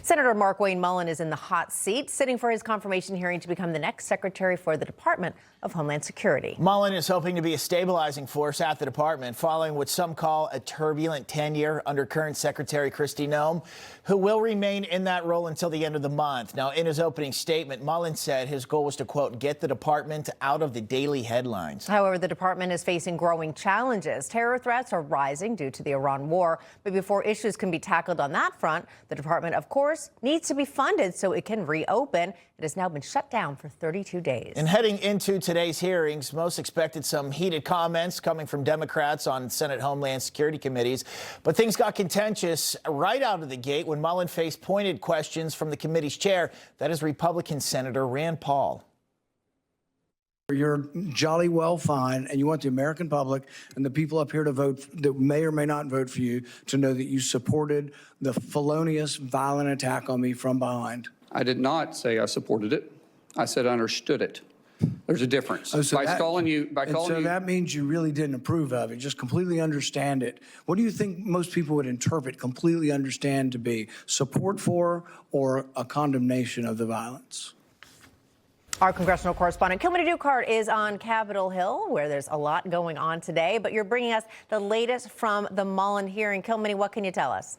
Senator Markwayne Mullin is in the hot seat, sitting for his confirmation hearing to become the next secretary for the Department of Homeland Security. Mullin is hoping to be a stabilizing force at the department following what some call a turbulent tenure under current Secretary Kristi Noem, who will remain in that role until the end of the month. Now, in his opening statement, Mullin said his goal was to, quote, get the department out of the daily headlines. However, the department is facing growing challenges. Terror threats are rising due to the Iran war. But before issues can be tackled on that front, the department, of course, needs to be funded so it can reopen. It has now been shut down for 32 days. And heading into today's hearings, most expected some heated comments coming from Democrats on Senate Homeland Security committees. But things got contentious right out of the gate when Mullin faced pointed questions from the committee's chair, that is Republican Senator Rand Paul. You're jolly well fine, and you want the American public and the people up here to vote that may or may not vote for you to know that you supported the felonious, violent attack on me from behind. I did not say I supported it. I said I understood it. There's a difference. Oh, so that means you really didn't approve of it, just completely understand it. What do you think most people would interpret completely understand to be? Support for or a condemnation of the violence? Our congressional correspondent Kilmeny Duchardt is on Capitol Hill, where there's a lot going on today. But you're bringing us the latest from the Mullin hearing. Kilmeny, what can you tell us?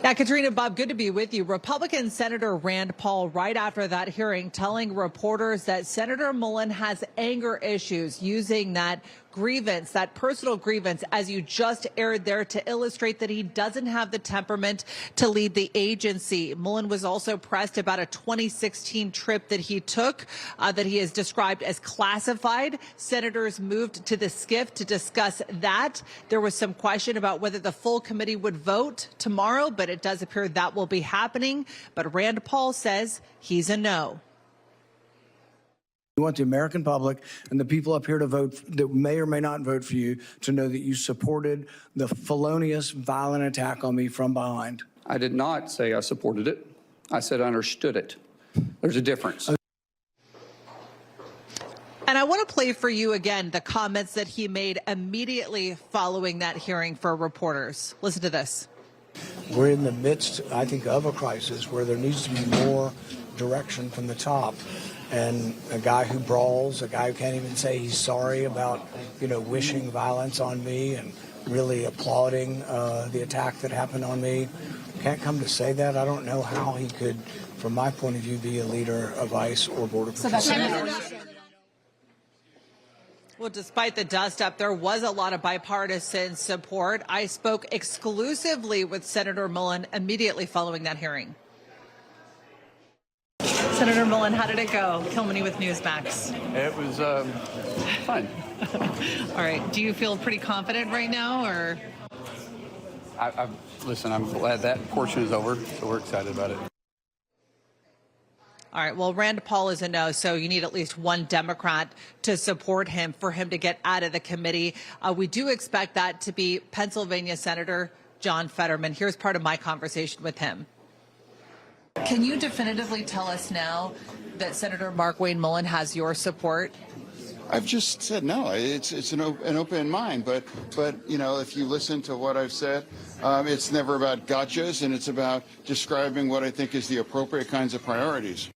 Yeah, Katrina, Bob, good to be with you. Republican Senator Rand Paul, right after that hearing, telling reporters that Senator Mullin has anger issues, using that grievance, that personal grievance, as you just aired there, to illustrate that he doesn't have the temperament to lead the agency. Mullin was also pressed about a 2016 trip that he took that he has described as classified. Senators moved to the SCIF to discuss that. There was some question about whether the full committee would vote tomorrow, but it does appear that will be happening. But Rand Paul says he's a no. You want the American public and the people up here to vote that may or may not vote for you to know that you supported the felonious, violent attack on me from behind. I did not say I supported it. I said I understood it. There's a difference. And I want to play for you again the comments that he made immediately following that hearing for reporters. Listen to this. We're in the midst, I think, of a crisis where there needs to be more direction from the top. And a guy who brawls, a guy who can't even say he's sorry about, wishing violence on me and really applauding the attack that happened on me, can't come to say that. I don't know how he could, from my point of view, be a leader of ICE or Border Patrol. Well, despite the dust-up, there was a lot of bipartisan support. I spoke exclusively with Senator Mullin immediately following that hearing. Senator Mullin, how did it go? Kilmeny with Newsmax. It was fun. All right. Do you feel pretty confident right now, or? Listen, I'm glad that portion is over, so we're excited about it. All right. Well, Rand Paul is a no, so you need at least one Democrat to support him for him to get out of the committee. We do expect that to be Pennsylvania Senator John Fetterman. Here's part of my conversation with him. Can you definitively tell us now that Senator Markwayne Mullin has your support? I've just said no. It's an open mind, but if you listen to what I've said, it's never about gotchas, and it's about describing what I think is the appropriate kinds of priorities.